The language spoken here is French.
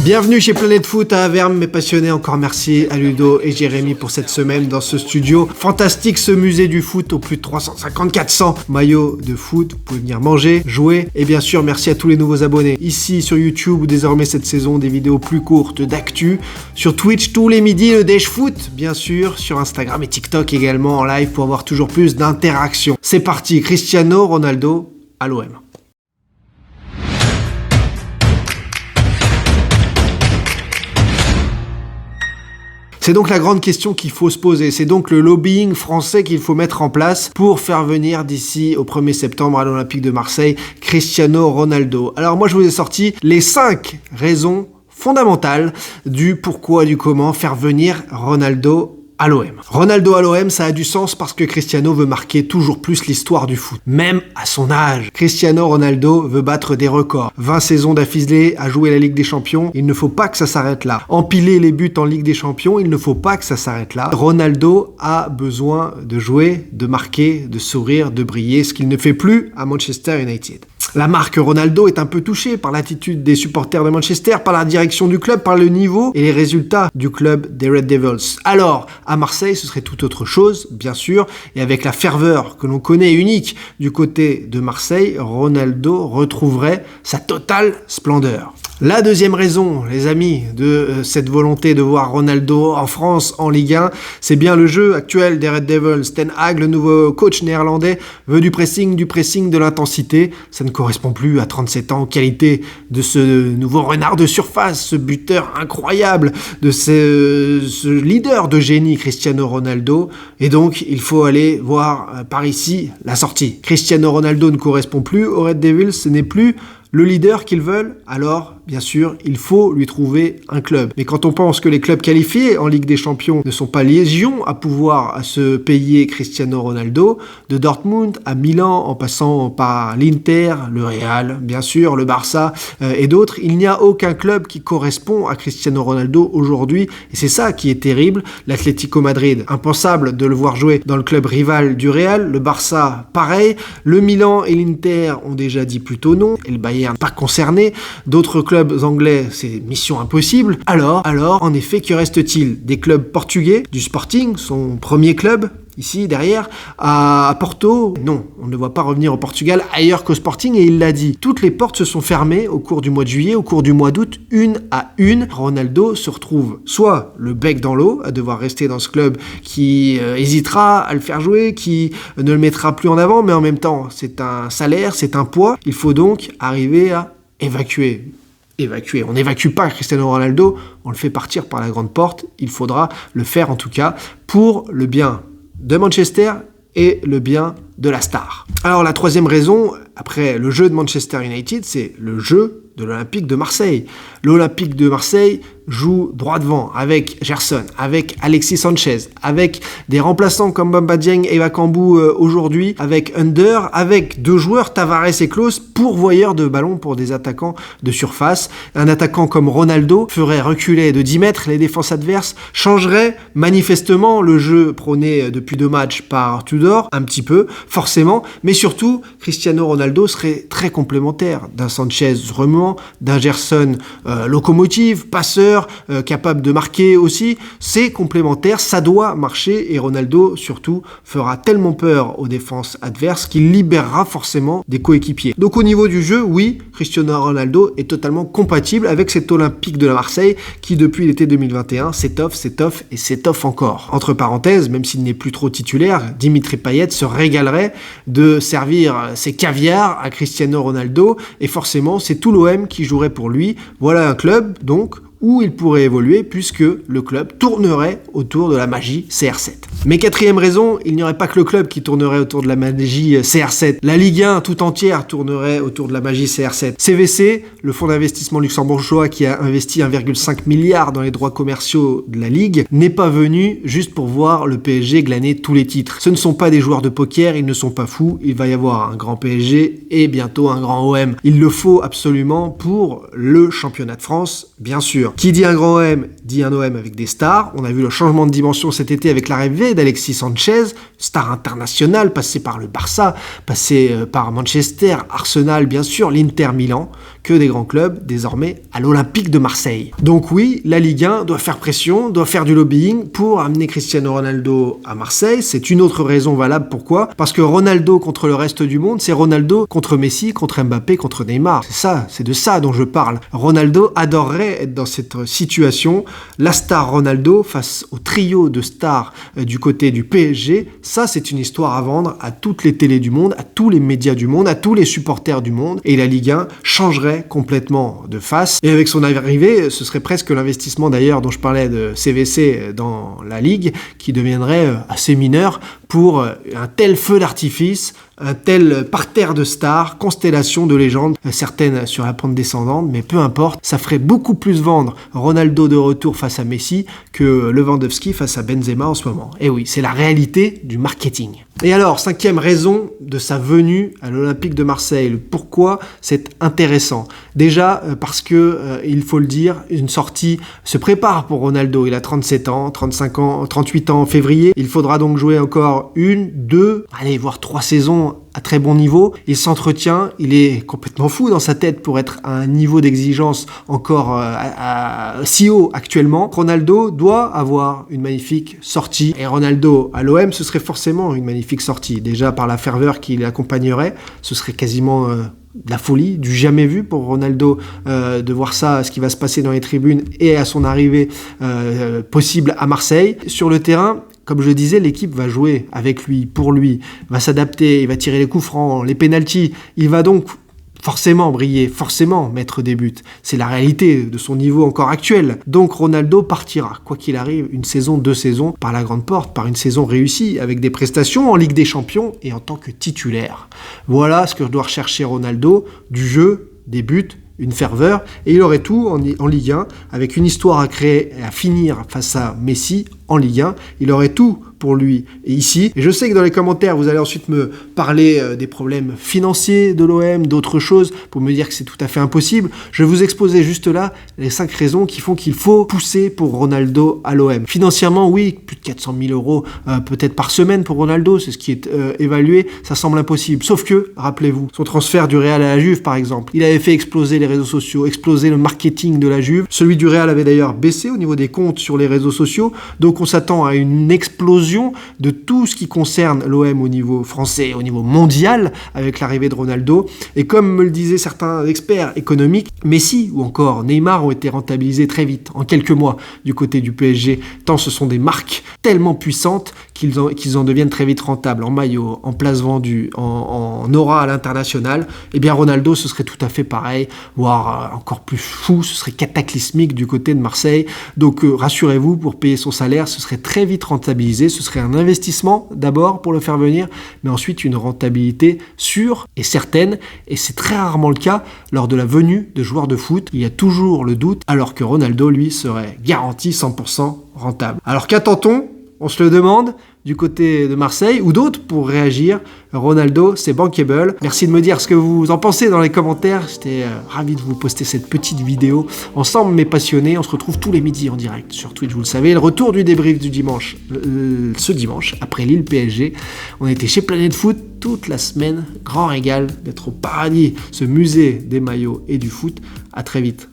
Bienvenue chez Planète Foot à Avermes, mes passionnés. Encore merci à Ludo et Jérémy pour cette semaine dans ce studio. Fantastique ce musée du foot, au plus de 350-400 maillots de foot. Vous pouvez venir manger, jouer. Et bien sûr, merci à tous les nouveaux abonnés. Ici sur YouTube, désormais cette saison, des vidéos plus courtes d'actu. Sur Twitch, tous les midis, le Dash Foot, bien sûr. Sur Instagram et TikTok également en live pour avoir toujours plus d'interactions. C'est parti, Cristiano Ronaldo à l'OM. C'est donc la grande question qu'il faut se poser. C'est donc le lobbying français qu'il faut mettre en place pour faire venir d'ici au 1er septembre à l'Olympique de Marseille Cristiano Ronaldo. Alors moi je vous ai sorti les 5 raisons fondamentales du pourquoi, du comment faire venir Ronaldo à l'OM. Ronaldo à l'OM, ça a du sens parce que Cristiano veut marquer toujours plus l'histoire du foot. Même à son âge. Cristiano Ronaldo veut battre des records. 20 saisons d'affilée à jouer la Ligue des Champions, il ne faut pas que ça s'arrête là. Empiler les buts en Ligue des Champions, il ne faut pas que ça s'arrête là. Ronaldo a besoin de jouer, de marquer, de sourire, de briller, ce qu'il ne fait plus à Manchester United. La marque Ronaldo est un peu touchée par l'attitude des supporters de Manchester, par la direction du club, par le niveau et les résultats du club des Red Devils. Alors, à Marseille, ce serait tout autre chose, bien sûr, et avec la ferveur que l'on connaît unique du côté de Marseille, Ronaldo retrouverait sa totale splendeur. La deuxième raison, les amis, de cette volonté de voir Ronaldo en France, en Ligue 1, c'est bien le jeu actuel des Red Devils. Ten Hag, le nouveau coach néerlandais, veut du pressing, de l'intensité. Ça ne correspond plus à 37 ans aux qualités de ce nouveau renard de surface, ce buteur incroyable, de ce leader de génie Cristiano Ronaldo. Et donc, il faut aller voir par ici la sortie. Cristiano Ronaldo ne correspond plus aux Red Devils, ce n'est plus le leader qu'ils veulent, alors, bien sûr, il faut lui trouver un club. Mais quand on pense que les clubs qualifiés en Ligue des Champions ne sont pas légion à pouvoir se payer Cristiano Ronaldo, de Dortmund à Milan, en passant par l'Inter, le Real, bien sûr, le Barça et d'autres, il n'y a aucun club qui correspond à Cristiano Ronaldo aujourd'hui. Et c'est ça qui est terrible. L'Atlético Madrid, impensable de le voir jouer dans le club rival du Real. Le Barça, pareil. Le Milan et l'Inter ont déjà dit plutôt non. Et le Bayern pas concerné, d'autres clubs anglais, c'est mission impossible. Alors, en effet, que reste-t-il? Des clubs portugais, du Sporting, son premier club, ici, derrière, à Porto? Non, on ne voit pas revenir au Portugal ailleurs qu'au Sporting, et il l'a dit. Toutes les portes se sont fermées au cours du mois de juillet, au cours du mois d'août, une à une. Ronaldo se retrouve soit le bec dans l'eau, à devoir rester dans ce club qui hésitera à le faire jouer, qui ne le mettra plus en avant, mais en même temps, c'est un salaire, c'est un poids. Il faut donc arriver à évacuer. On n'évacue pas Cristiano Ronaldo, on le fait partir par la grande porte. Il faudra le faire en tout cas pour le bien de Manchester et le bien de la star. Alors la troisième raison, après le jeu de Manchester United, c'est le jeu de l'Olympique de Marseille. L'Olympique de Marseille joue droit devant avec Gerson, avec Alexis Sanchez, avec des remplaçants comme Bamba Dieng et Bakambu aujourd'hui, avec Under, avec 2 joueurs, Tavares et Klose, pourvoyeurs de ballons pour des attaquants de surface. Un attaquant comme Ronaldo ferait reculer de 10 mètres les défenses adverses, changerait manifestement le jeu prôné depuis 2 matchs par Tudor, un petit peu, forcément, mais surtout, Cristiano Ronaldo serait très complémentaire d'un Sanchez remuant, d'un Gerson locomotive, passeur, capable de marquer aussi. C'est complémentaire, ça doit marcher, et Ronaldo surtout fera tellement peur aux défenses adverses qu'il libérera forcément des coéquipiers. Donc au niveau du jeu, oui, Cristiano Ronaldo est totalement compatible avec cet Olympique de la Marseille qui depuis l'été 2021 s'étoffe encore. Entre parenthèses, même s'il n'est plus trop titulaire, Dimitri Payet se régalerait de servir ses caviars à Cristiano Ronaldo, et forcément c'est tout l'OM qui jouerait pour lui. Voilà un club donc où il pourrait évoluer puisque le club tournerait autour de la magie CR7. Mais quatrième raison, il n'y aurait pas que le club qui tournerait autour de la magie CR7. La Ligue 1 tout entière tournerait autour de la magie CR7. CVC, le fonds d'investissement luxembourgeois qui a investi 1,5 milliard dans les droits commerciaux de la Ligue, n'est pas venu juste pour voir le PSG glaner tous les titres. Ce ne sont pas des joueurs de poker, ils ne sont pas fous, il va y avoir un grand PSG et bientôt un grand OM. Il le faut absolument pour le championnat de France, bien sûr. Qui dit un grand OM, dit un OM avec des stars. On a vu le changement de dimension cet été avec l'arrivée d'Alexis Sanchez, star international, passé par le Barça, passé par Manchester, Arsenal bien sûr, l'Inter Milan, que des grands clubs, désormais à l'Olympique de Marseille. Donc oui, la Ligue 1 doit faire pression, doit faire du lobbying pour amener Cristiano Ronaldo à Marseille. C'est une autre raison valable. Pourquoi ? Parce que Ronaldo contre le reste du monde, c'est Ronaldo contre Messi, contre Mbappé, contre Neymar. C'est de ça dont je parle. Ronaldo adorerait être dans cette situation. La star Ronaldo face au trio de stars du côté du PSG, ça c'est une histoire à vendre à toutes les télés du monde, à tous les médias du monde, à tous les supporters du monde. Et la Ligue 1 changerait complètement de face. Et avec son arrivée, ce serait presque l'investissement d'ailleurs dont je parlais de CVC dans la Ligue, qui deviendrait assez mineur pour un tel feu d'artifice, un tel parterre de stars, constellation de légendes, certaines sur la pente descendante, mais peu importe, ça ferait beaucoup plus vendre Ronaldo de retour face à Messi que Lewandowski face à Benzema en ce moment. Et oui, c'est la réalité du marketing. Et alors, 5e raison de sa venue à l'Olympique de Marseille, le pourquoi c'est intéressant. Déjà, parce que, il faut le dire, une sortie se prépare pour Ronaldo. Il a 37 ans, 35 ans, 38 ans en février. Il faudra donc jouer encore 1, 2, voire 3 saisons à très bon niveau. Il s'entretient, il est complètement fou dans sa tête pour être à un niveau d'exigence encore si haut actuellement. Ronaldo doit avoir une magnifique sortie. Et Ronaldo à l'OM, ce serait forcément une magnifique sortie. Déjà par la ferveur qui l'accompagnerait, ce serait quasiment de la folie, du jamais vu pour Ronaldo de voir ça, ce qui va se passer dans les tribunes et à son arrivée possible à Marseille. Sur le terrain, comme je disais, l'équipe va jouer avec lui, pour lui, va s'adapter, il va tirer les coups francs, les pénaltys, il va donc forcément briller, forcément mettre des buts. C'est la réalité de son niveau encore actuel. Donc Ronaldo partira, quoi qu'il arrive, 1 saison, 2 saisons, par la grande porte, par une saison réussie, avec des prestations en Ligue des Champions et en tant que titulaire. Voilà ce que doit rechercher Ronaldo, du jeu, des buts, une ferveur, et il aurait tout en Ligue 1, avec une histoire à créer et à finir face à Messi en Ligue 1, il aurait tout pour lui et ici. Et je sais que dans les commentaires, vous allez ensuite me parler des problèmes financiers de l'OM, d'autres choses, pour me dire que c'est tout à fait impossible. Je vais vous exposer juste là les 5 raisons qui font qu'il faut pousser pour Ronaldo à l'OM. Financièrement, oui, plus de 400 000 euros peut-être par semaine pour Ronaldo, c'est ce qui est évalué, ça semble impossible. Sauf que, rappelez-vous, son transfert du Real à la Juve, par exemple, il avait fait exploser les réseaux sociaux, exploser le marketing de la Juve. Celui du Real avait d'ailleurs baissé au niveau des comptes sur les réseaux sociaux, donc on s'attend à une explosion de tout ce qui concerne l'OM au niveau français, au niveau mondial, avec l'arrivée de Ronaldo. Et comme me le disaient certains experts économiques, Messi ou encore Neymar ont été rentabilisés très vite, en quelques mois, du côté du PSG, tant ce sont des marques tellement puissantes qu'ils en deviennent très vite rentables, en maillot, en place vendue, en aura à l'international. Et bien Ronaldo, ce serait tout à fait pareil, voire encore plus fou, ce serait cataclysmique du côté de Marseille. Donc rassurez-vous, pour payer son salaire, ce serait très vite rentabilisé, ce serait un investissement d'abord pour le faire venir, mais ensuite une rentabilité sûre et certaine, et c'est très rarement le cas lors de la venue de joueurs de foot. Il y a toujours le doute, alors que Ronaldo, lui, serait garanti 100% rentable. Alors qu'attend-on ? On se le demande du côté de Marseille ou d'autres pour réagir. Ronaldo, c'est bankable. Merci de me dire ce que vous en pensez dans les commentaires. J'étais ravi de vous poster cette petite vidéo. Ensemble, mes passionnés, on se retrouve tous les midis en direct sur Twitch, vous le savez. Le retour du débrief du dimanche, ce dimanche, après Lille PSG. On était chez Planète Foot toute la semaine. Grand régal d'être au paradis, ce musée des maillots et du foot. À très vite.